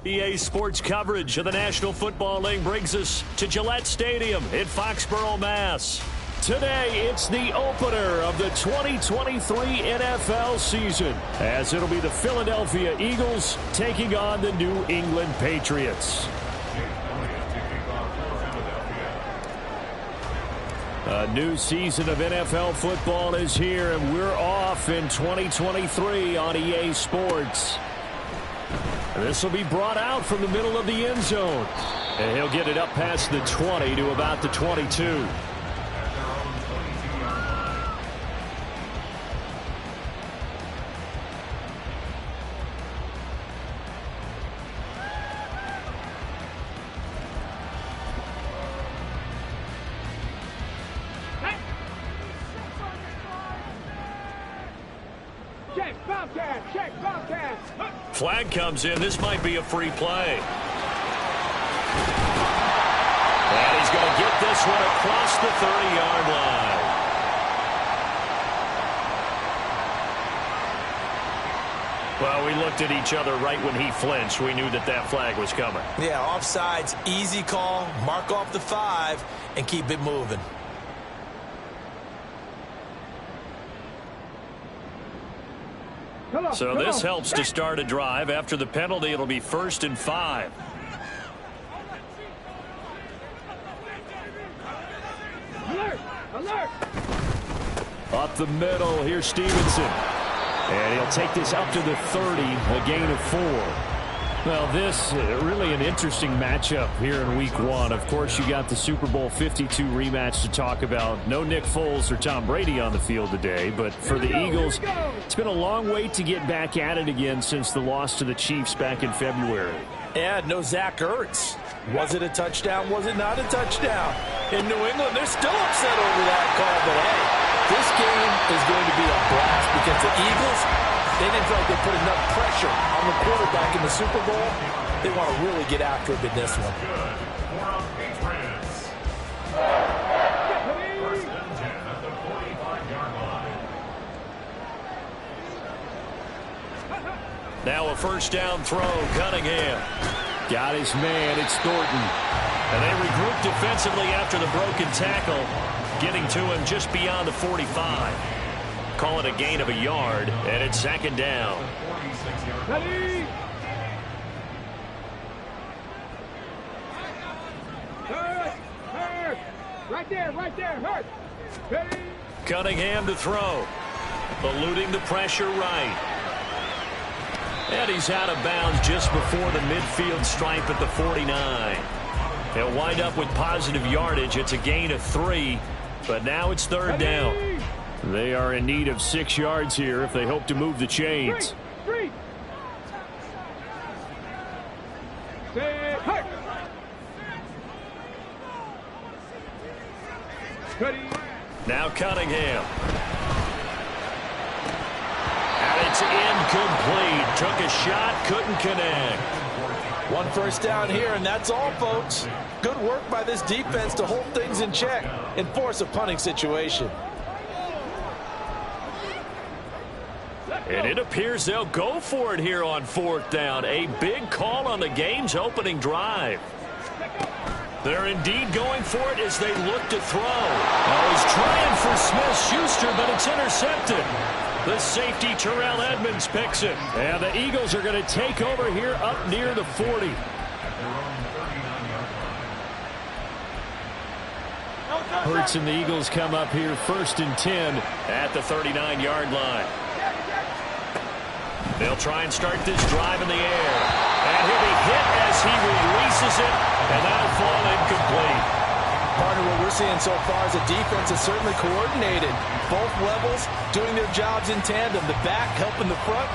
EA Sports coverage of the National Football League brings us to Gillette Stadium in Foxborough, Mass. Today, it's the opener of the 2023 NFL season, as it'll be the Philadelphia Eagles taking on the New England Patriots. A new season of NFL football is here, and we're off in 2023 on EA Sports. This will be brought out from the middle of the end zone. And he'll get it up past the 20 to about the 22. Flag comes in. This might be a free play. And he's going to get this one across the 30-yard line. Well, we looked at each other right when he flinched. We knew that that flag was coming. Yeah, offsides, easy call. Mark off the 5 and keep it moving. So this helps to start a drive. After the penalty, it'll be 1st and 5. Alert! Alert! Up the middle, here's Stevenson. And he'll take this up to the 30, a gain of 4. Well, this really an interesting matchup here in Week 1. Of course, you got the Super Bowl 52 rematch to talk about. No Nick Foles or Tom Brady on the field today, but for the Eagles, it's been a long wait to get back at it again since the loss to the Chiefs back in February. Yeah, no Zach Ertz. Was it a touchdown? Was it not a touchdown? In New England, they're still upset over that call, but hey, this game is going to be a blast because the Eagles, they didn't feel like they put enough pressure on the quarterback in the Super Bowl. They want to really get after it in this one. Now a first down throw, Cunningham. Got his man, it's Thornton. And they regroup defensively after the broken tackle, getting to him just beyond the 45. Call it a gain of a yard, and it's 2nd down. Ready? Hurt! Right there, hurt! Ready? Cunningham to throw. Eluding the pressure right. And he's out of bounds just before the midfield stripe at the 49. He'll wind up with positive yardage. It's a gain of 3, but now it's 3rd down. They are in need of 6 yards here if they hope to move the chains. Three. Hurt. Ready. Now Cunningham. And it's incomplete. Took a shot, couldn't connect. 1 first down here, and that's all, folks. Good work by this defense to hold things in check and force a punting situation. And it appears they'll go for it here on 4th down. A big call on the game's opening drive. They're indeed going for it as they look to throw. Now he's trying for Smith-Schuster, but it's intercepted. The safety, Terrell Edmonds, picks it. And the Eagles are going to take over here up near the 40. Hurts and the Eagles come up here 1st and 10 at the 39-yard line. They'll try and start this drive in the air. And he'll be hit as he releases it, and that'll fall incomplete. Partner, what we're seeing so far is the defense is certainly coordinated. Both levels doing their jobs in tandem. The back helping the front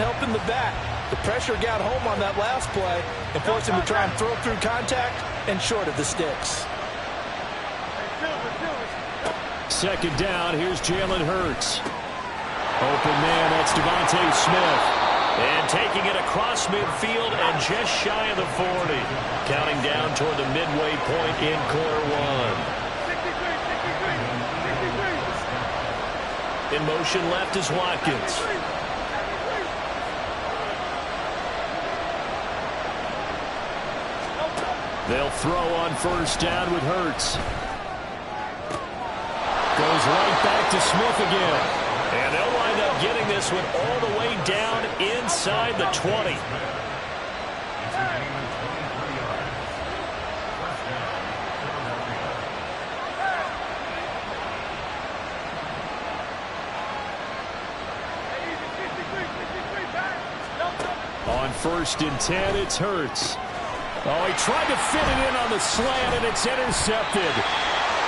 helping the back. The pressure got home on that last play and forced him to try and throw through contact and short of the sticks. 2nd down, here's Jalen Hurts. Open man, that's Devontae Smith. And taking it across midfield and just shy of the 40. Counting down toward the midway point in quarter 1. In motion left is Watkins. They'll throw on first down with Hurts. Goes right back to Smith again. And they'll wind up getting this one all the way down inside the 20. On first and 10, it's Hurts. Oh, he tried to fit it in on the slant, and it's intercepted.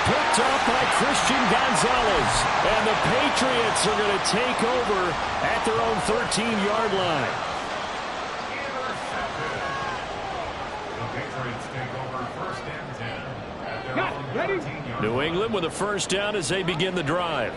Picked up by Christian Gonzalez. And the Patriots are going to take over at their own 13-yard line. New England with a first down as they begin the drive.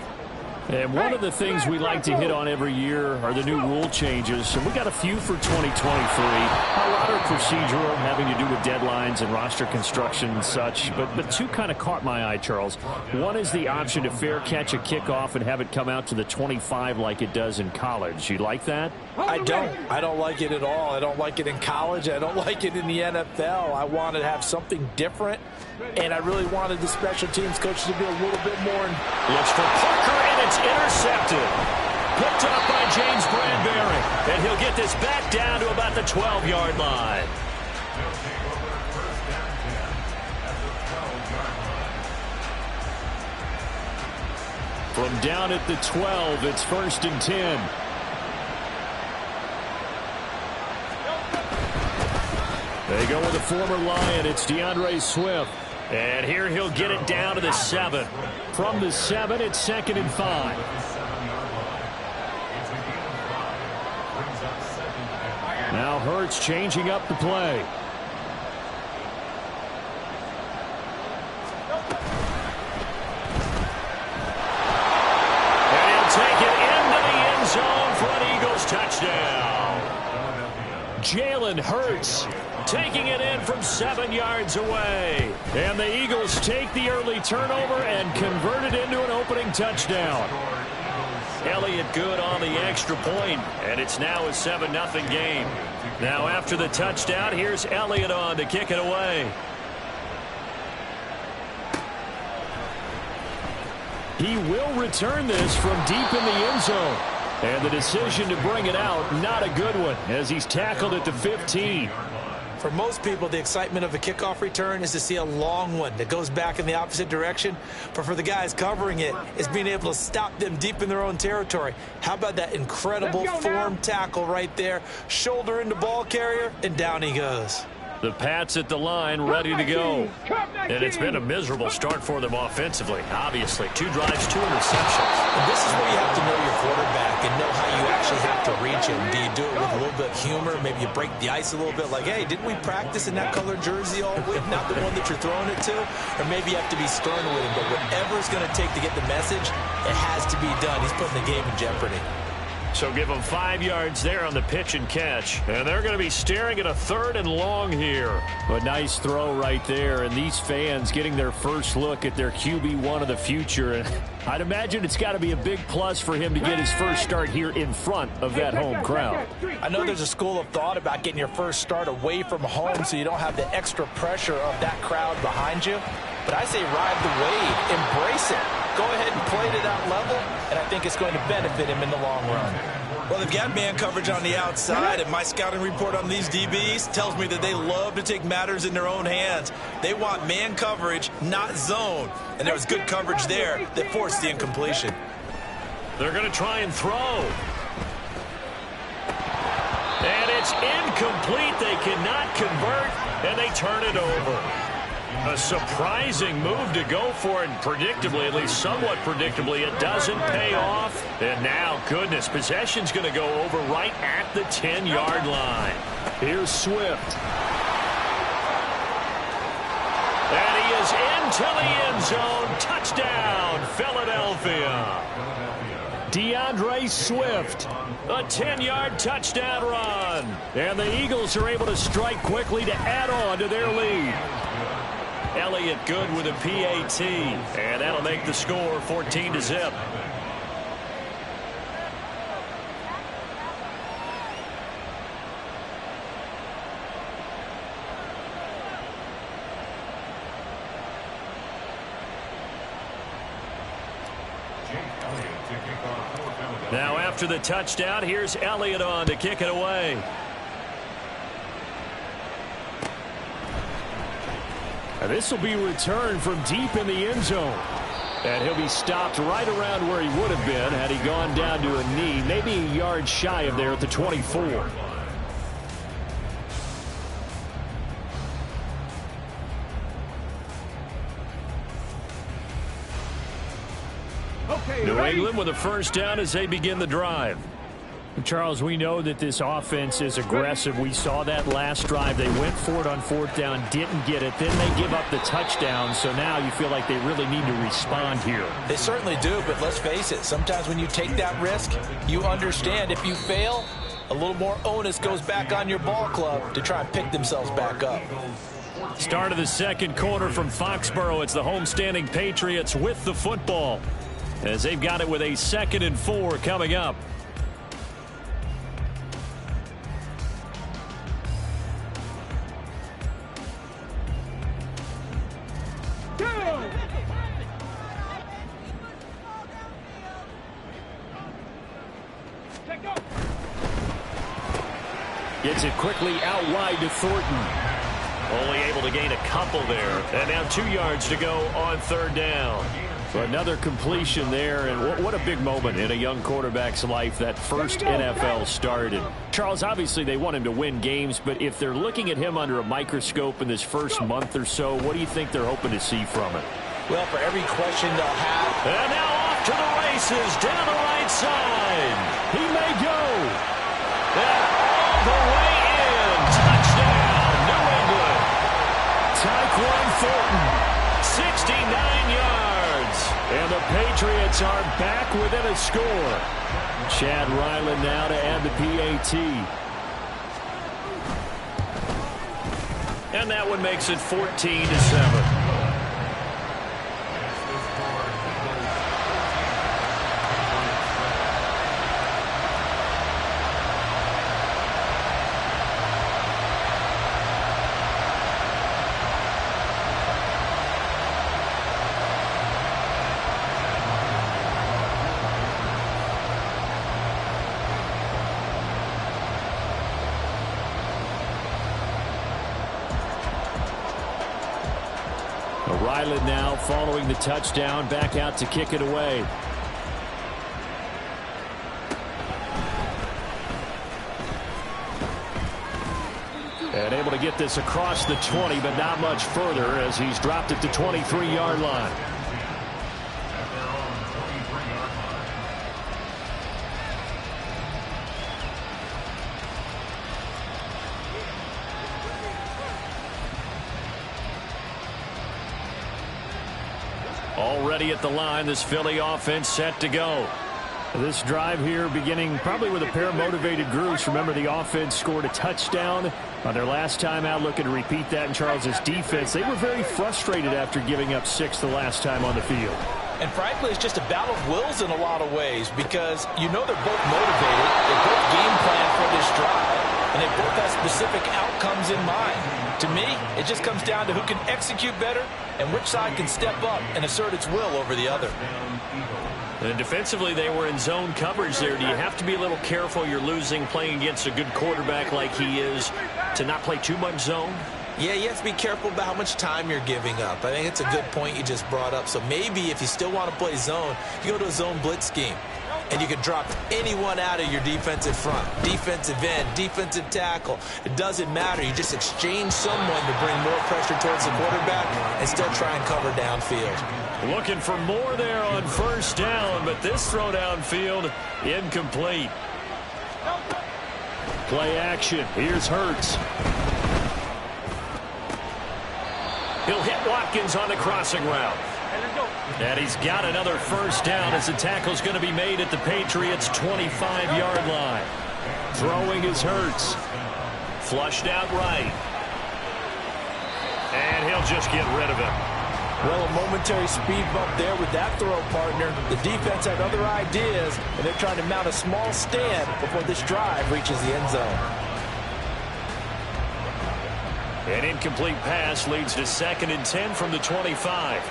And one of the things we like to hit on every year are the new rule changes. And we got a few for 2023. A lot are procedural, having to do with deadlines and roster construction and such. But two kind of caught my eye, Charles. One is the option to fair catch a kickoff and have it come out to the 25 like it does in college. You like that? I don't. I don't like it at all. I don't like it in college. I don't like it in the NFL. I want to have something different. And I really wanted the special teams coach to be a little bit more. Looks for Parker, and it's intercepted. Picked up by James Bradbury. And he'll get this back down to about the 12-yard line. From down at the 12, it's first and 10. They go with a former Lion. It's DeAndre Swift. And here he'll get it down to the 7. From the 7, it's second and 5. Now Hurts changing up the play. And he'll take it into the end zone for an Eagles touchdown. Jalen Hurts taking it in from 7 yards away. And the Eagles take the early turnover and convert it into an opening touchdown. Elliott good on the extra point, and it's now a 7-0 game. Now after the touchdown, here's Elliott on to kick it away. He will return this from deep in the end zone. And the decision to bring it out, not a good one, as he's tackled at the 15. For most people, the excitement of a kickoff return is to see a long one that goes back in the opposite direction. But for the guys covering it, it's being able to stop them deep in their own territory. How about that incredible form tackle right there? Shoulder into ball carrier, and down he goes. The Pats at the line, ready to go. And it's been a miserable start for them offensively. Obviously, 2 drives, 2 interceptions. And this is where you have to know your quarterback and know how you actually have to reach him. Do you do it with a little bit of humor? Maybe you break the ice a little bit like, hey, didn't we practice in that colored jersey all week? Not the one that you're throwing it to? Or maybe you have to be stern with him. But whatever it's going to take to get the message, it has to be done. He's putting the game in jeopardy. So give them 5 yards there on the pitch and catch. And they're going to be staring at a 3rd and long here. A nice throw right there. And these fans getting their first look at their QB1 of the future. And I'd imagine it's got to be a big plus for him to get his first start here in front of that home crowd. I know there's a school of thought about getting your first start away from home so you don't have the extra pressure of that crowd behind you. But I say ride the wave. Embrace it. Go ahead and play to that level, and I think it's going to benefit him in the long run. Well, they've got man coverage on the outside, and my scouting report on these DBs tells me that they love to take matters in their own hands. They want man coverage, not zone. And there was good coverage there that forced the incompletion. They're going to try and throw. And it's incomplete. They cannot convert, and they turn it over. A surprising move to go for it, and predictably, at least somewhat predictably, it doesn't pay off. And now, goodness, possession's going to go over right at the 10-yard line. Here's Swift. And he is into the end zone. Touchdown, Philadelphia. DeAndre Swift, a 10-yard touchdown run. And the Eagles are able to strike quickly to add on to their lead. Elliott good with a PAT, and that'll make the score 14-0. Now after the touchdown, here's Elliott on to kick it away. This will be returned from deep in the end zone. And he'll be stopped right around where he would have been had he gone down to a knee, maybe a yard shy of there at the 24. New England with a first down as they begin the drive. Charles, we know that this offense is aggressive. We saw that last drive. They went for it on fourth down, didn't get it. Then they give up the touchdown. So now you feel like they really need to respond here. They certainly do, but let's face it. Sometimes when you take that risk, you understand if you fail, a little more onus goes back on your ball club to try and pick themselves back up. Start of the second quarter from Foxborough. It's the homestanding Patriots with the football, as they've got it with a 2nd and 4 coming up. Gets it quickly out wide to Thornton. Only able to gain a couple there. And now 2 yards to go on third down. So another completion there, and what a big moment in a young quarterback's life, that first NFL start. And Charles, obviously they want him to win games, but if they're looking at him under a microscope in this first month or so, what do you think they're hoping to see from it? Well, for every question they'll have. And now off to the races, down the right side. He may go. And all the way in. Touchdown, New England. Tyquan Thornton, 69 yards. And the Patriots are back within a score. Chad Ryland now to add the PAT. And that one makes it 14-7. Ryland now following the touchdown, back out to kick it away. And able to get this across the 20, but not much further as he's dropped it to 23-yard line. Already at the line, this Philly offense set to go. This drive here beginning probably with a pair of motivated groups. Remember, the offense scored a touchdown on their last time out, looking to repeat that in Charles's defense. They were very frustrated after giving up 6 the last time on the field. And frankly, it's just a battle of wills in a lot of ways, because you know they're both motivated. They both game plan for this drive, and they both have specific outcomes in mind. To me, it just comes down to who can execute better and which side can step up and assert its will over the other. And defensively, they were in zone coverage there. Do you have to be a little careful? You're losing playing against a good quarterback like he is to not play too much zone? Yeah, you have to be careful about how much time you're giving up. I think it's a good point you just brought up. So maybe if you still want to play zone, you go to a zone blitz scheme. And you can drop anyone out of your defensive front, defensive end, defensive tackle. It doesn't matter. You just exchange someone to bring more pressure towards the quarterback and still try and cover downfield. Looking for more there on first down, but this throw downfield incomplete. Play action. Here's Hurts. He'll hit Watkins on the crossing route. And he's got another first down as the tackle's going to be made at the Patriots' 25-yard line. Throwing is Hurts. Flushed out right. And he'll just get rid of him. Well, a momentary speed bump there with that throw, partner. The defense had other ideas, and they're trying to mount a small stand before this drive reaches the end zone. An incomplete pass leads to 2nd and 10 from the 25.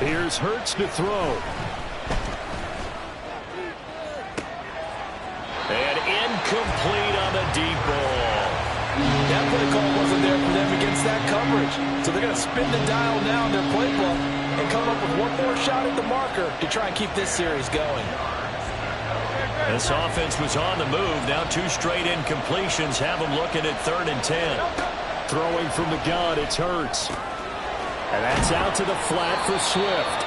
Here's Hurts to throw. And incomplete on the deep ball. That play call wasn't there for them against that coverage. So they're going to spin the dial now in their playbook and come up with one more shot at the marker to try and keep this series going. This offense was on the move. Now 2 straight incompletions have them looking at 3rd and 10. Throwing from the gun, it's Hurts. And that's out to the flat for Swift.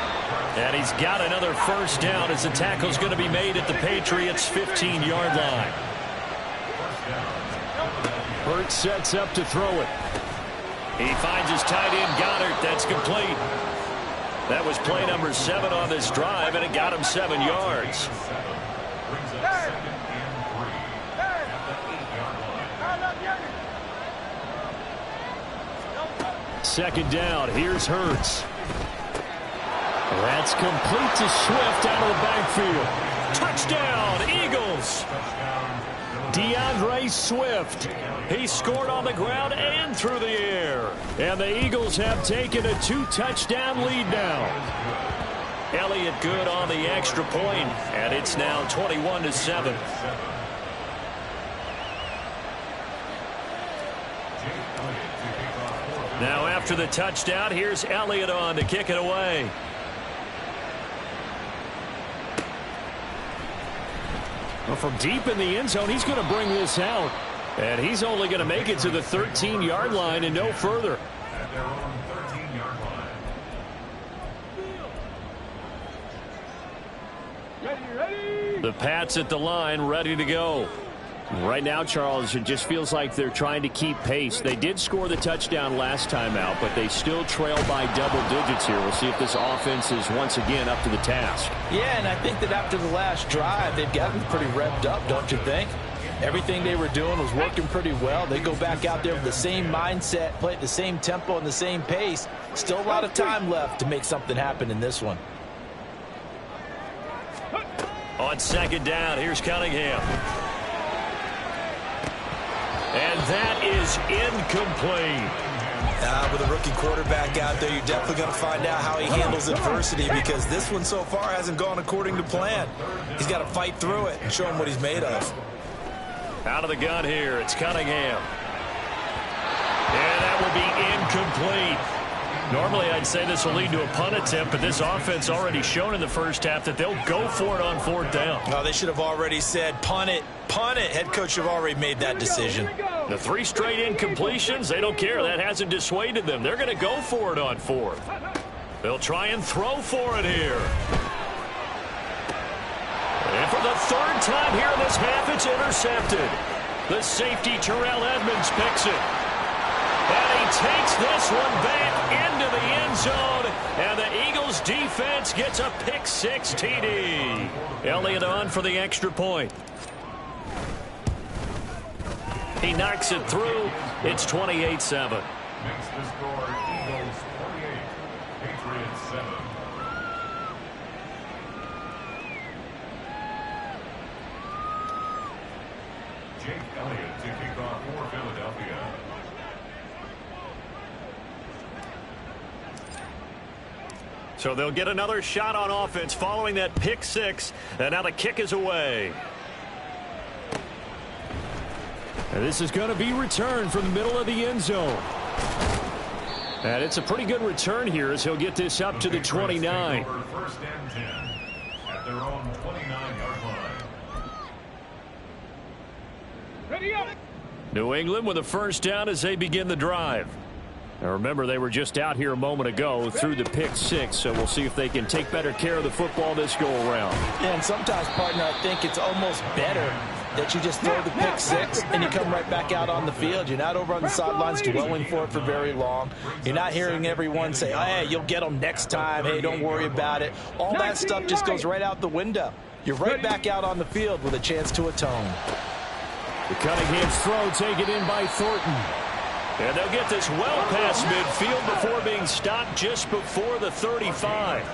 And he's got another first down as the tackle's going to be made at the Patriots' 15-yard line. Hurts sets up to throw it. He finds his tight end, Goddard. That's complete. That was play number 7 on this drive, and it got him 7 yards. Second down. Here's Hurts. That's complete to Swift out of the backfield. Touchdown, Eagles. DeAndre Swift. He scored on the ground and through the air. And the Eagles have taken a 2-touchdown lead now. Elliott good on the extra point, and it's now 21-7. Now after the touchdown, here's Elliott on to kick it away. Well, from deep in the end zone, he's going to bring this out. And he's only going to make it to the 13-yard line and no further. At their own 13-yard line. Ready. The Pats at the line, ready to go. Right now, Charles, it just feels like they're trying to keep pace. They did score the touchdown last time out, but they still trail by double digits here. We'll see if this offense is once again up to the task. Yeah, and I think that after the last drive, they've gotten pretty revved up, don't you think? Everything they were doing was working pretty well. They go back out there with the same mindset, play at the same tempo and the same pace. Still a lot of time left to make something happen in this one. On second down, here's Cunningham. And that is incomplete. With a rookie quarterback out there, you're definitely going to find out how he handles adversity, because this one so far hasn't gone according to plan. He's got to fight through it and show him what he's made of. Out of the gun here, it's Cunningham. And that will be incomplete. Normally, I'd say this will lead to a punt attempt, but this offense already shown in the first half that they'll go for it on 4th down. Oh, they should have already said, punt it, punt it. Head coach have already made that decision. The 3 straight incompletions, they don't care. That hasn't dissuaded them. They're going to go for it on 4th. They'll try and throw for it here. And for the 3rd time here in this half, it's intercepted. The safety, Terrell Edmonds, picks it. And he takes this one back into the end zone. And the Eagles defense gets a pick-6 TD. Elliott on for the extra point. He knocks it through. It's 28-7. Makes the score Eagles 48, Patriots 7. Jake Elliott to kick off for Philadelphia. So they'll get another shot on offense following that pick-6. And now the kick is away. And this is going to be returned from the middle of the end zone. And it's a pretty good return here as he'll get this up to the 29. First and 10 at their own 29-yard line. Ready up. New England with a first down as they begin the drive. Now remember, they were just out here a moment ago through the pick-6, so we'll see if they can take better care of the football this go-around. And sometimes, partner, I think it's almost better that you just throw the pick-6 and you come right back out on the field. You're not over on the sidelines dwelling for it for very long. You're not hearing everyone say, oh, hey, you'll get them next time. Hey, don't worry about it. All that stuff just goes right out the window. You're right back out on the field with a chance to atone. The Cunningham's throw taken in by Thornton. And they'll get this well past midfield before being stopped just before the 35.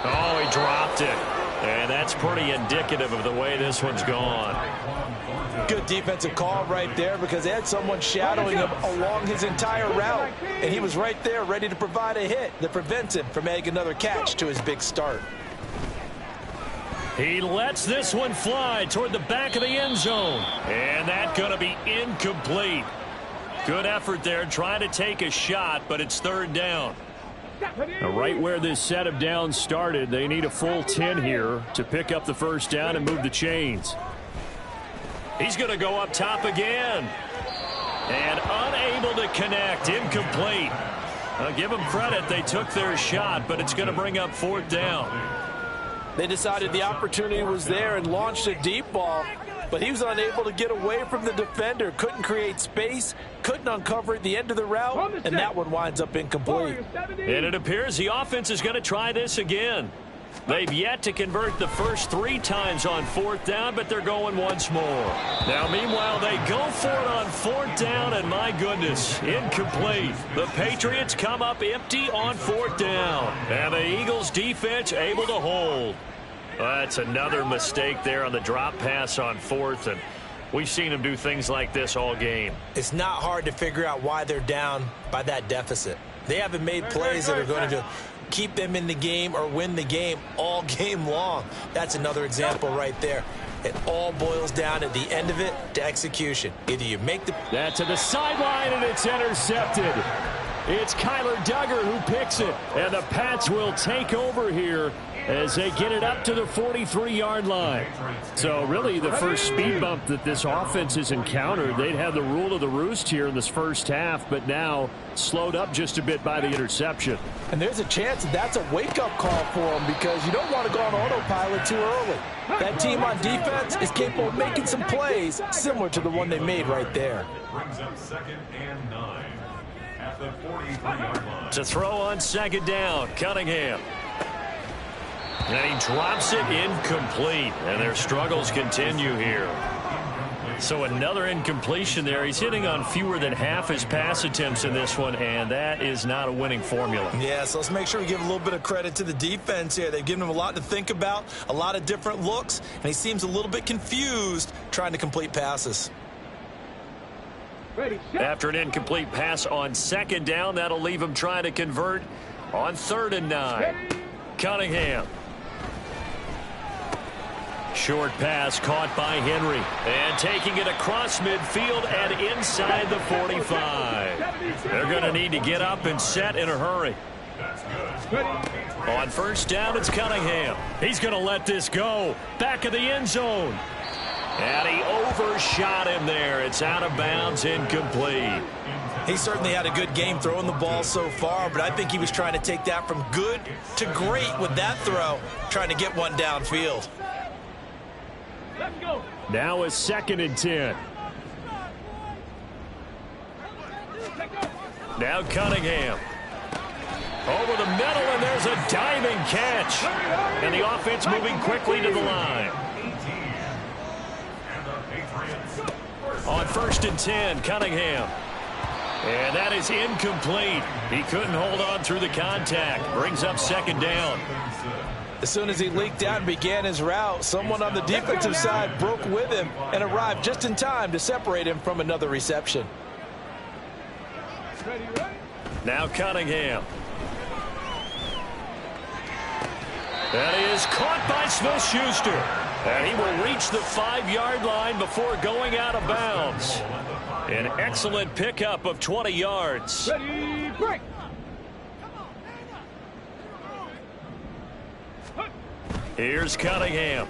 Oh, he dropped it. And that's pretty indicative of the way this one's gone. Good defensive call right there because they had someone shadowing him along his entire route. And he was right there ready to provide a hit that prevents him from adding another catch to his big start. He lets this one fly toward the back of the end zone. And that's going to be incomplete. Good effort there trying to take a shot, but it's third down. Now, right where this set of downs started, they need a full 10 here to pick up the first down and move the chains. He's going to go up top again. And unable to connect. Incomplete. I'll give them credit. They took their shot, but it's going to bring up fourth down. They decided the opportunity was there and launched a deep ball, but he was unable to get away from the defender. Couldn't create space, couldn't uncover at the end of the route, and that one winds up incomplete. And it appears the offense is going to try this again. They've yet to convert the first 3 times on fourth down, but they're going once more. Now, meanwhile, they go for it on fourth down, and my goodness, incomplete. The Patriots come up empty on fourth down, and the Eagles defense able to hold. That's another mistake there on the drop pass on fourth, and we've seen them do things like this all game. It's not hard to figure out why they're down by that deficit. They haven't made plays that are going to keep them in the game or win the game all game long. That's another example right there. It all boils down at the end of it to execution. Either you make the... That to the sideline, and it's intercepted. It's Kyler Duggar who picks it, and the Pats will take over here as they get it up to the 43-yard line. So really the first speed bump that this offense has encountered. They'd had the rule of the roost here in this first half, but now slowed up just a bit by the interception. And there's a chance that's a wake-up call for them because you don't want to go on autopilot too early. That team on defense is capable of making some plays similar to the one they made right there. Brings up 2nd and 9 at the 43-yard line. To throw on second down, Cunningham. And he drops it incomplete, and their struggles continue here. So another incompletion there. He's hitting on fewer than half his pass attempts in this one, and that is not a winning formula. Yeah, so let's make sure we give a little bit of credit to the defense here. They've given him a lot to think about, a lot of different looks, and he seems a little bit confused trying to complete passes. After an incomplete pass on second down, that'll leave him trying to convert on 3rd and 9. Cunningham. Short pass caught by Henry. And taking it across midfield and inside the 45. They're going to need to get up and set in a hurry. On first down, it's Cunningham. He's going to let this go. Back of the end zone. And he overshot him there. It's out of bounds, incomplete. He certainly had a good game throwing the ball so far, but I think he was trying to take that from good to great with that throw, trying to get one downfield. Let's go. Now it's 2nd and 10. Now Cunningham. Over the middle, and there's a diving catch. And the offense moving quickly to the line. On 1st and 10, Cunningham. And that is incomplete. He couldn't hold on through the contact. Brings up 2nd down. As soon as he leaked out and began his route, someone on the defensive side broke with him and arrived just in time to separate him from another reception. Now Cunningham. That is caught by Smith-Schuster. And he will reach the 5-yard line before going out of bounds. An excellent pickup of 20 yards. Ready, break. Here's Cunningham.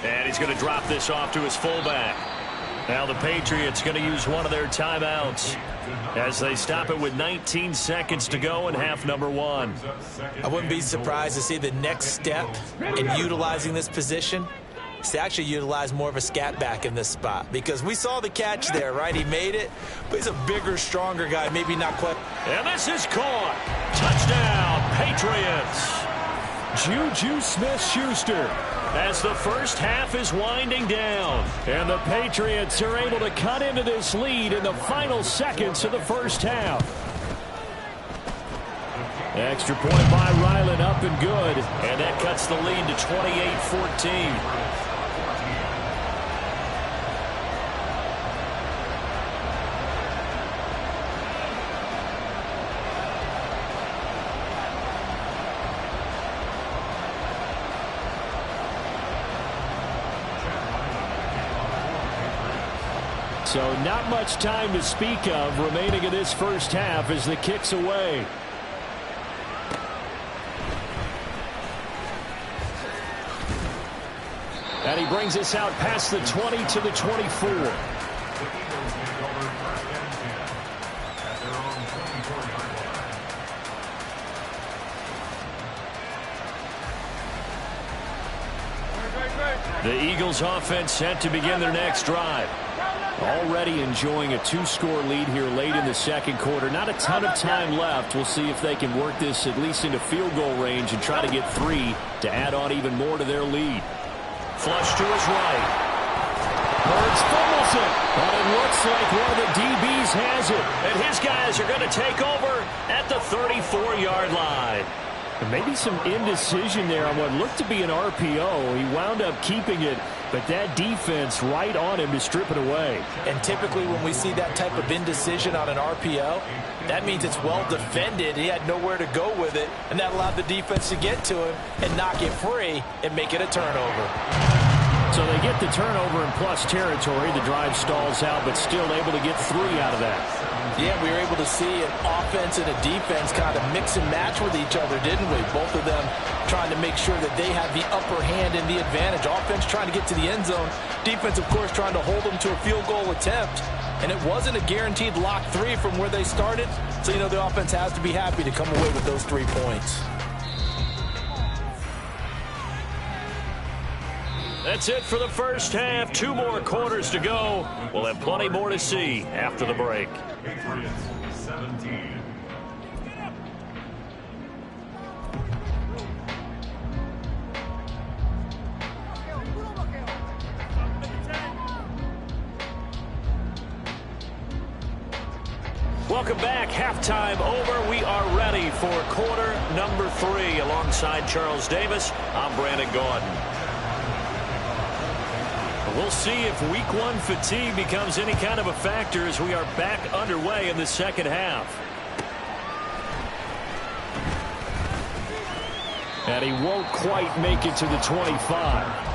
And he's going to drop this off to his fullback. Now the Patriots going to use one of their timeouts as they stop it with 19 seconds to go in half number 1. I wouldn't be surprised to see the next step in utilizing this position is to actually utilize more of a scat back in this spot, because we saw the catch there, right? He made it, but he's a bigger, stronger guy, maybe not quite. And this is caught. Touchdown, Patriots. Juju Smith-Schuster as the first half is winding down. And the Patriots are able to cut into this lead in the final seconds of the first half. Extra point by Ryland, up and good. And that cuts the lead to 28-14. So not much time to speak of remaining in this first half as the kick's away. And he brings us out past the 20 to the 24. The Eagles offense set to begin their next drive. Already enjoying a 2-score lead here late in the second quarter. Not a ton of time left. We'll see if they can work this at least into field goal range and try to get 3 to add on even more to their lead. Flush to his right. Hurts fumbles it. But it looks like one of the DBs has it. And his guys are going to take over at the 34-yard line. And maybe some indecision there on what looked to be an RPO. He wound up keeping it, but that defense right on him to strip it away. And typically when we see that type of indecision on an RPO, that means it's well defended. He had nowhere to go with it, and that allowed the defense to get to him and knock it free and make it a turnover. So they get the turnover in plus territory. The drive stalls out, but still able to get 3 out of that. Yeah, we were able to see an offense and a defense kind of mix and match with each other, didn't we? Both of them trying to make sure that they have the upper hand and the advantage. Offense trying to get to the end zone. Defense, of course, trying to hold them to a field goal attempt. And it wasn't a guaranteed lock 3 from where they started. So, you know, the offense has to be happy to come away with those 3 points. That's it for the first half. 2 more quarters to go. We'll have plenty more to see after the break. Patriots 17. Welcome back. Halftime over. We are ready for quarter number 3. Alongside Charles Davis, I'm Brandon Gordon. We'll see if week 1 fatigue becomes any kind of a factor as we are back underway in the second half. And he won't quite make it to the 25.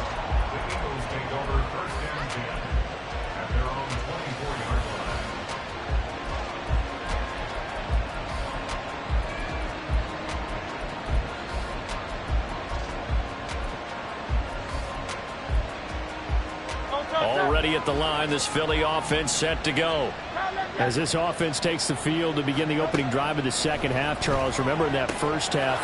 Already at the line, this Philly offense set to go. As this offense takes the field to begin the opening drive of the second half, Charles, remember in that first half,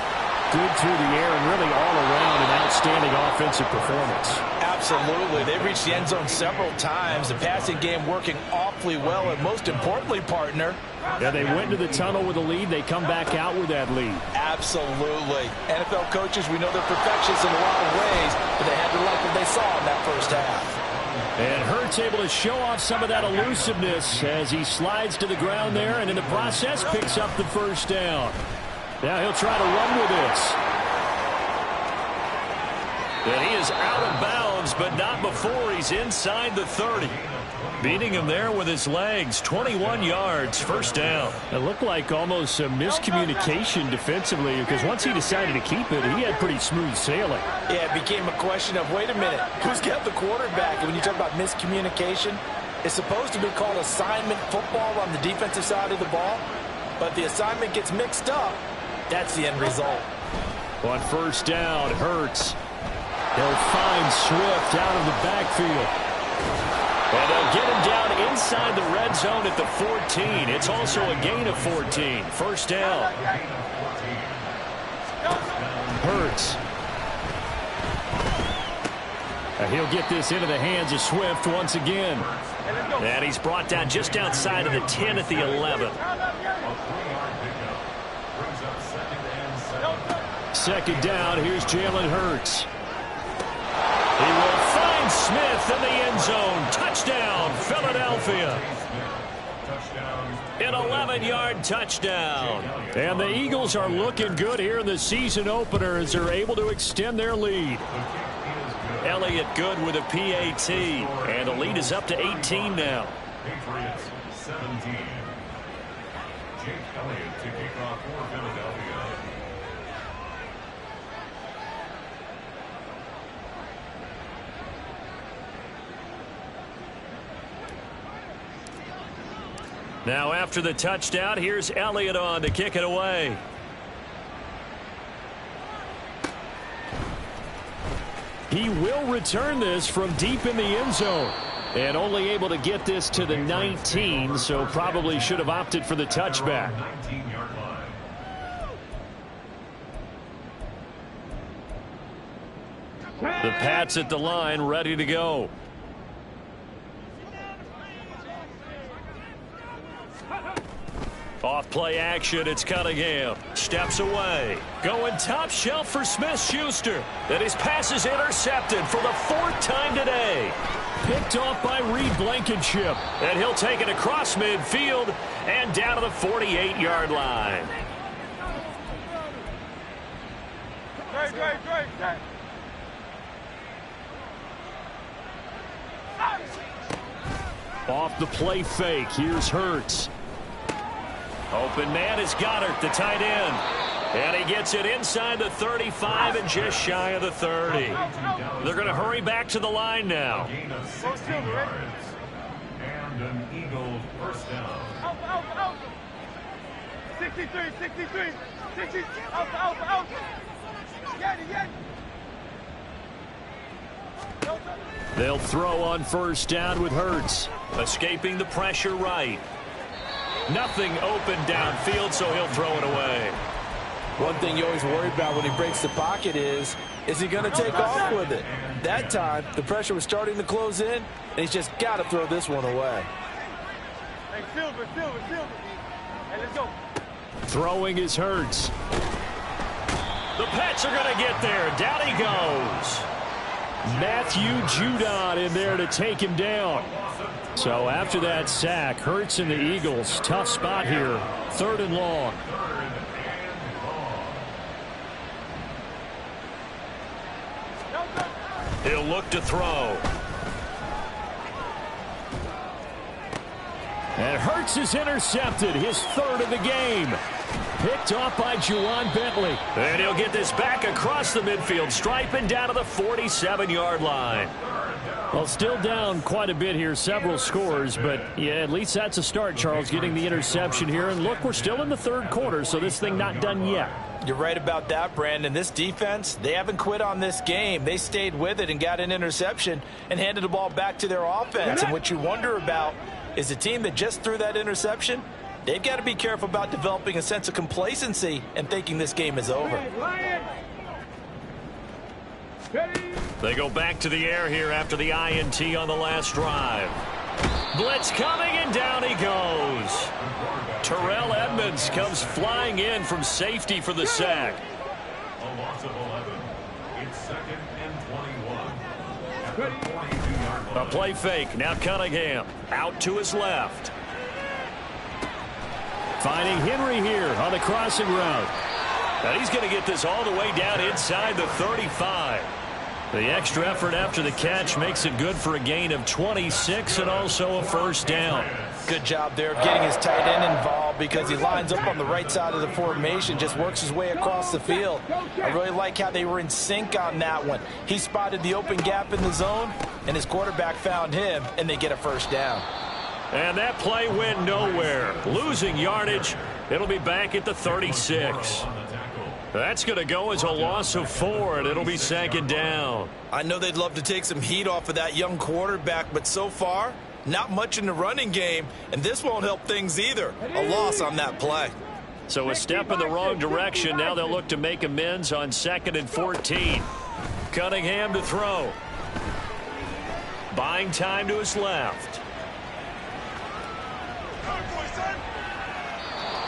good through the air and really all around an outstanding offensive performance. Absolutely. They reached the end zone several times. The passing game working awfully well, and most importantly, partner. Yeah, they went to the tunnel with a lead. They come back out with that lead. Absolutely. NFL coaches, we know they're perfectionists in a lot of ways, but they had to like what they saw in that first half. And Hurts able to show off some of that elusiveness as he slides to the ground there and in the process picks up the first down. Now he'll try to run with this. And he is out of bounds, but not before he's inside the 30. Beating him there with his legs. 21 yards, first down. It looked like almost a miscommunication defensively because once he decided to keep it, he had pretty smooth sailing. Yeah, it became a question of, wait a minute, who's got the quarterback? And when you talk about miscommunication, it's supposed to be called assignment football on the defensive side of the ball. But the assignment gets mixed up. That's the end result. On first down, Hurts. They'll find Swift out of the backfield. And they'll get him down inside the red zone at the 14. It's also a gain of 14. First down. Hurts. He'll get this into the hands of Swift once again. And he's brought down just outside of the 10 at the 11. Second down, here's Jalen Hurts. He will find Smith in the end zone. Touchdown, Philadelphia. An 11-yard touchdown. And the Eagles are looking good here in the season opener as they're able to extend their lead. Elliott good with a PAT. And the lead is up to 18 now. Patriots 17. Jake Elliott to kick off for Philadelphia. Now after the touchdown, here's Elliott on to kick it away. He will return this from deep in the end zone. And only able to get this to the 19, so probably should have opted for the touchback. 19-yard line. The Pats at the line, ready to go. Off play action, it's Cunningham. Steps away. Going top shelf for Smith-Schuster. And his pass is intercepted for the 4th time today. Picked off by Reed Blankenship. And he'll take it across midfield and down to the 48-yard line. Off the play fake, here's Hurts. Open man is Goddard, the tight end. And he gets it inside the 35 and just shy of the 30. They're going to hurry back to the line now. Gain of 16 yards. And an Eagle first down. Out. 63, 60. Out. Get. They'll throw on first down with Hurts. Escaping the pressure right. Nothing open downfield, so he'll throw it away. One thing you always worry about when he breaks the pocket is he going to take off with it? That time, the pressure was starting to close in, and he's just got to throw this one away. Hey, Silver. Hey, let's go. Throwing is Hurts. The Pats are going to get there. Down he goes. Matthew Judon in there to take him down. So after that sack, Hurts and the Eagles, tough spot here. 3rd and long. He'll look to throw. And Hurts is intercepted, his 3rd of the game. Picked off by Juwan Bentley. And he'll get this back across the midfield stripe and down to the 47-yard line. Well, still down quite a bit here, several scores, but yeah, at least that's a start, Charles, getting the interception here. And look, we're still in the 3rd quarter, so this thing not done yet. You're right about that, Brandon. This defense, they haven't quit on this game. They stayed with it and got an interception and handed the ball back to their offense. And what you wonder about is the team that just threw that interception, they've got to be careful about developing a sense of complacency and thinking this game is over. They go back to the air here after the INT on the last drive. Blitz coming, and down he goes. Terrell Edmonds comes flying in from safety for the sack. A loss of 11. It's 2nd and 21. At the 42-yard line. A play fake. Now Cunningham out to his left. Finding Henry here on the crossing route. And he's going to get this all the way down inside the 35. The extra effort after the catch makes it good for a gain of 26 and also a first down. Good job there of getting his tight end involved because he lines up on the right side of the formation, just works his way across the field. I really like how they were in sync on that one. He spotted the open gap in the zone, and his quarterback found him, and they get a first down. And that play went nowhere. Losing yardage. It'll be back at the 36. That's going to go as a loss of 4, and it'll be 2nd down. I know they'd love to take some heat off of that young quarterback, but so far, not much in the running game, and this won't help things either. A loss on that play. So a step in the wrong direction. Now they'll look to make amends on 2nd and 14. Cunningham to throw. Buying time to his left.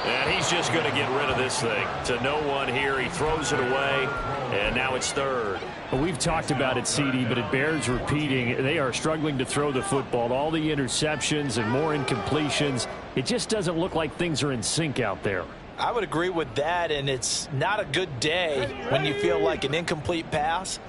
And he's just going to get rid of this thing. To no one here. He throws it away, and now it's 3rd. Well, we've talked about it, CD, but it bears repeating. They are struggling to throw the football. All the interceptions and more incompletions. It just doesn't look like things are in sync out there. I would agree with that, and it's not a good day when you feel like an incomplete pass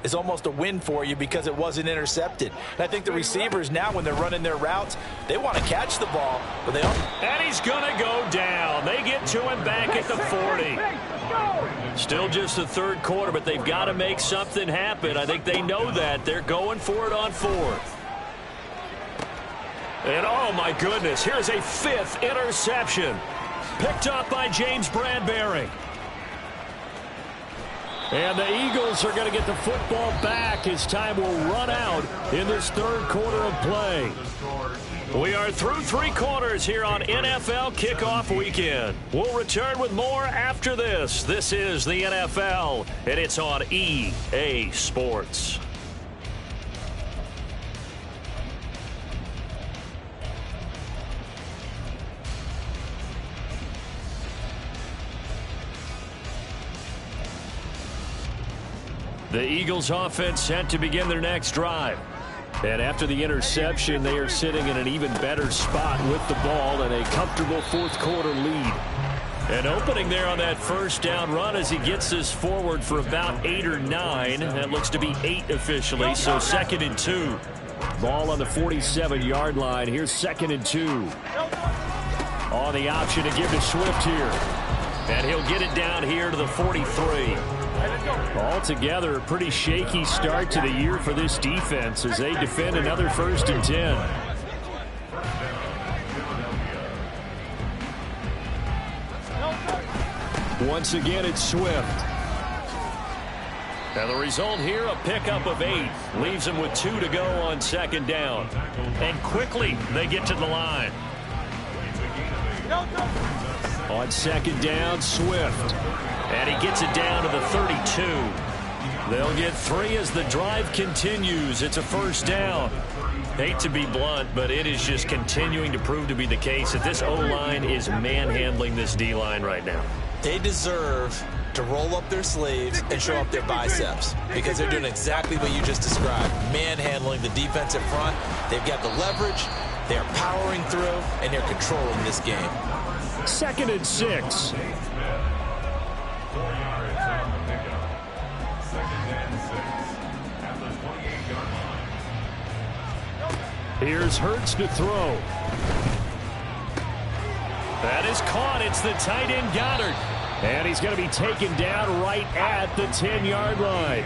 is almost a win for you because it wasn't intercepted. And I think the receivers now, when they're running their routes, they want to catch the ball, but they don't. And he's going to go down. They get to him back at the 40. Still just the 3rd quarter, but they've got to make something happen. I think they know that. They're going for it on 4th. And oh my goodness, here's a 5th interception. Picked up by James Bradbury. And the Eagles are going to get the football back as time will run out in this 3rd quarter of play. We are through 3 quarters here on NFL Kickoff Weekend. We'll return with more after this. This is the NFL, and it's on EA Sports. The Eagles offense set to begin their next drive. And after the interception, they are sitting in an even better spot with the ball and a comfortable 4th quarter lead. And opening there on that 1st down run as he gets this forward for about 8 or 9. That looks to be 8 officially, so 2nd and 2. Ball on the 47-yard line. Here's 2nd and 2. On the option to give to Swift here. And he'll get it down here to the 43. Altogether, a pretty shaky start to the year for this defense as they defend another 1st and 10. Once again, it's Swift. And the result here, a pickup of 8. Leaves them with 2 to go on 2nd down. And quickly, they get to the line. On 2nd down, Swift. And he gets it down to the 32. They'll get 3 as the drive continues. It's a 1st down. Hate to be blunt, but it is just continuing to prove to be the case that this O-line is manhandling this D-line right now. They deserve to roll up their sleeves and show up their biceps because they're doing exactly what you just described, manhandling the defense in front. They've got the leverage, they're powering through, and they're controlling this game. 2nd and 6. 4 yards on the pickup. 2nd and 6 at the 28-yard line. Here's Hurts to throw. That is caught. It's the tight end Goddard. And he's going to be taken down right at the 10-yard line.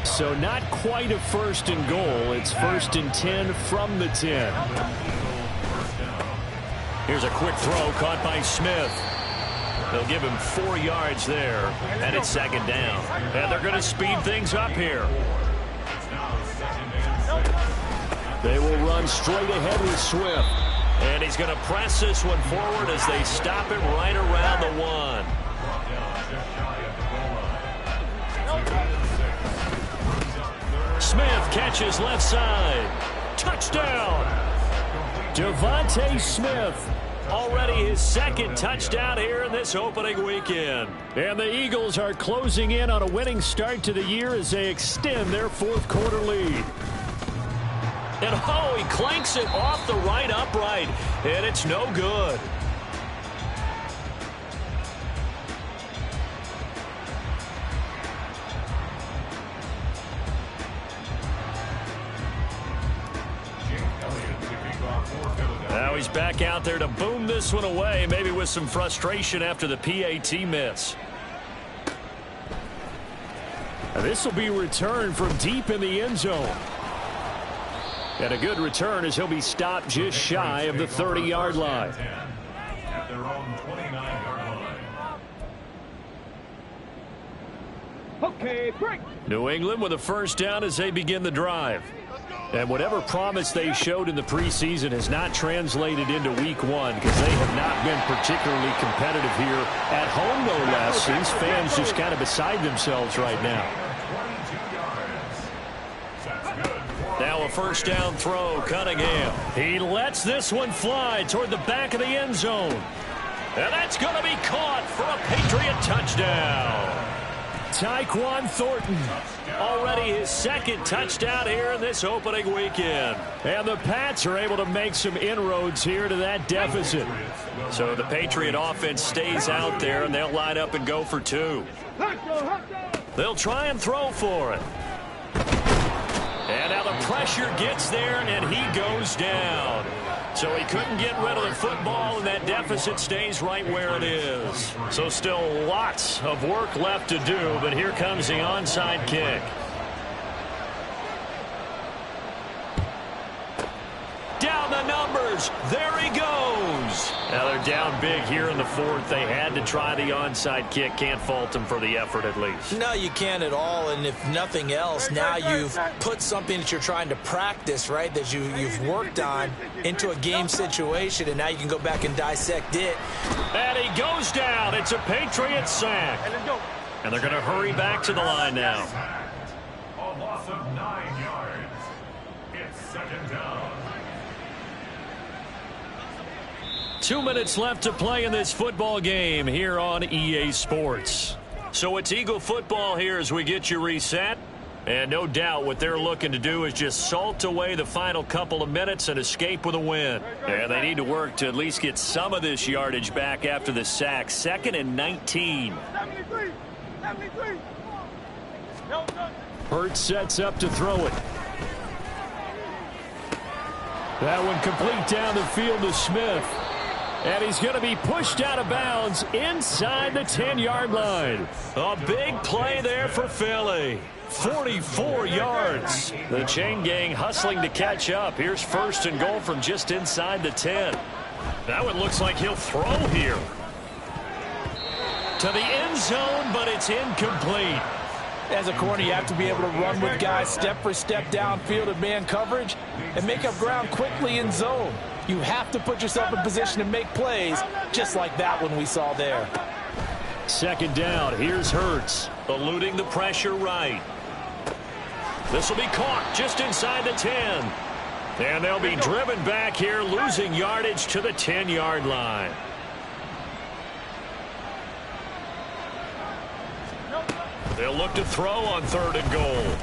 So not quite a 1st and goal. It's 1st and 10 from the 10. Here's a quick throw caught by Smith. They'll give him 4 yards there, and it's 2nd down. And they're going to speed things up here. They will run straight ahead with Swift. And he's going to press this one forward as they stop him right around the 1. Smith catches left side. Touchdown! Devontae Smith. Already his 2nd touchdown here in this opening weekend. And the Eagles are closing in on a winning start to the year as they extend their 4th quarter lead. And oh, he clanks it off the right upright, and it's no good. Now he's back out there to boom this one away, maybe with some frustration after the PAT miss. And this will be returned from deep in the end zone. And a good return as he'll be stopped just shy of the 30-yard line. At their own 29-yard line. Okay, break. New England with a 1st down as they begin the drive. And whatever promise they showed in the preseason has not translated into week 1 because they have not been particularly competitive here at home, no less. These fans just kind of beside themselves right now. Now a 1st down throw, Cunningham. He lets this one fly toward the back of the end zone. And that's going to be caught for a Patriot touchdown. Tyquan Thornton, already his 2nd touchdown here in this opening weekend. And the Pats are able to make some inroads here to that deficit. So the Patriot offense stays out there, and they'll line up and go for 2. They'll try and throw for it. And now the pressure gets there, and he goes down. So he couldn't get rid of the football, and that deficit stays right where it is. So still lots of work left to do, but here comes the onside kick. Down the number. fires. There he goes. Now they're down big here in the fourth. They had to try the onside kick. Can't fault them for the effort at least. No, you can't at all. And if nothing else, now you've put something that you're trying to practice, right, that you've worked on into a game situation, and now you can go back and dissect it. And he goes down. It's a Patriots sack. And they're going to hurry back to the line now. A loss of 9 yards. It's second down. 2 minutes left to play in this football game here on EA Sports. So it's Eagle football here as we get you reset. And no doubt what they're looking to do is just salt away the final couple of minutes and escape with a win. And they need to work to at least get some of this yardage back after the sack. 2nd and 19. 73. Hurts sets up to throw it. That one complete down the field to Smith. And he's going to be pushed out of bounds inside the 10-yard line. A big play there for Philly. 44 yards. The chain gang hustling to catch up. Here's 1st and goal from just inside the 10. That one looks like he'll throw here. To the end zone, but it's incomplete. As a corner, you have to be able to run with guys step for step downfield in man coverage and make up ground quickly in zone. You have to put yourself in position to make plays, just like that one we saw there. 2nd down. Here's Hurts, eluding the pressure right. This will be caught just inside the 10. And they'll be driven back here, losing yardage to the 10-yard line. They'll look to throw on 3rd and goal.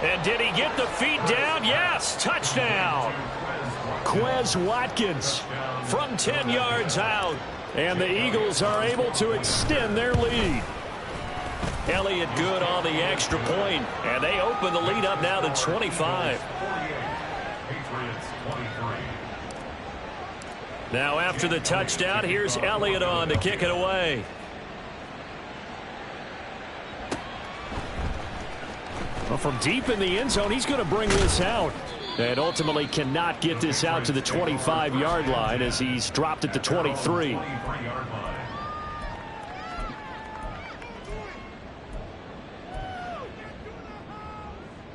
And did he get the feet down? Yes, touchdown. Quez Watkins from 10 yards out. And the Eagles are able to extend their lead. Elliott good on the extra point, and they open the lead up now to 25. Now after the touchdown, here's Elliott on to kick it away. Well, from deep in the end zone, he's going to bring this out. And ultimately cannot get this out to the 25-yard line as he's dropped at the 23.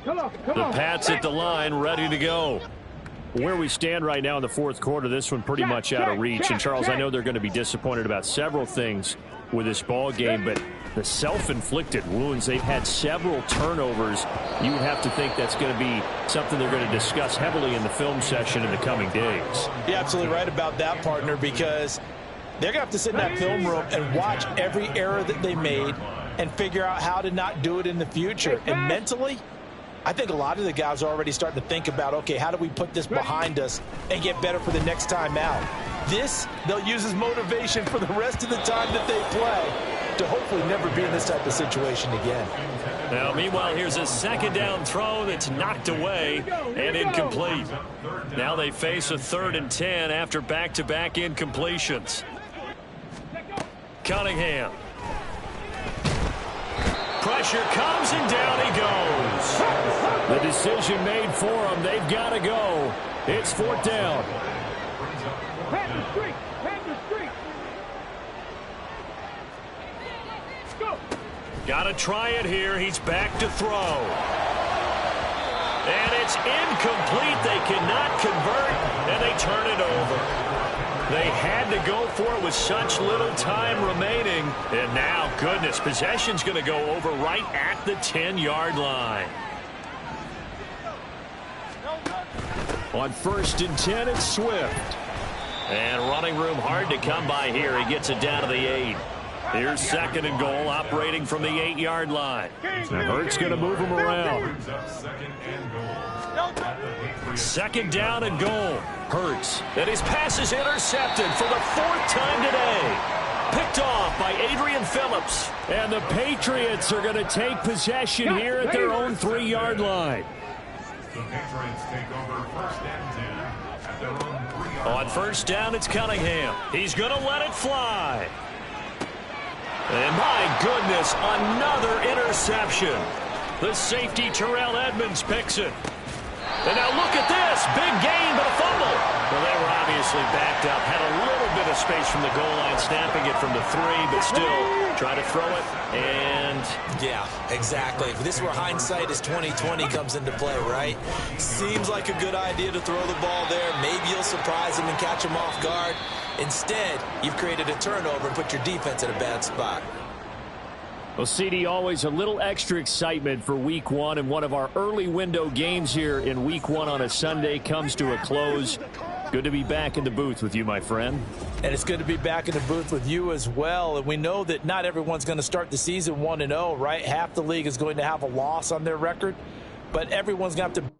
The Pats at the line, ready to go. Where we stand right now in the 4th quarter, this one pretty much out of reach. And, Charles, I know they're going to be disappointed about several things with this ball game, but the self-inflicted wounds, they've had several turnovers. You would have to think that's going to be something they're going to discuss heavily in the film session in the coming days. You're absolutely right about that, partner, because they're going to have to sit in that film room and watch every error that they made and figure out how to not do it in the future. And mentally, I think a lot of the guys are already starting to think about, okay, how do we put this behind us and get better for the next time out? This, they'll use as motivation for the rest of the time that they play to hopefully never be in this type of situation again. Now, meanwhile, here's a 2nd down throw that's knocked away and incomplete. Now they face a 3rd and 10 after back-to-back incompletions. Cunningham. Pressure comes and down he goes. The decision made for him. They've got to go. It's 4th down. Got to try it here. He's back to throw. And it's incomplete. They cannot convert, and they turn it over. They had to go for it with such little time remaining. And now, goodness, possession's going to go over right at the 10-yard line. On 1st and 10, it's Swift. And running room hard to come by here. He gets it down to the 8. Here's 2nd and goal, operating from the 8-yard line. Now Hurts going to move him around. 2nd down and goal. Hurts. And his pass is intercepted for the 4th time today. Picked off by Adrian Phillips. And the Patriots are going to take possession here at their own 3-yard line. The Patriots take over 1st and 10 at their own 3-yard line. On 1st down, it's Cunningham. He's going to let it fly. And my goodness, another interception. The safety, Terrell Edmonds, picks it. And now look at this. Big gain, but a fumble. space from the goal line, snapping it from the 3, but still try to throw it. And yeah, exactly. This is where hindsight is 20/20 comes into play, right? Seems like a good idea to throw the ball there. Maybe you'll surprise him and catch him off guard. Instead, you've created a turnover and put your defense in a bad spot. Well, CD, always a little extra excitement for Week 1, and one of our early window games here in Week 1 on a Sunday comes to a close. Good to be back in the booth with you, my friend. And it's good to be back in the booth with you as well. And we know that not everyone's going to start the season 1-0, right? Half the league is going to have a loss on their record, but everyone's going to have to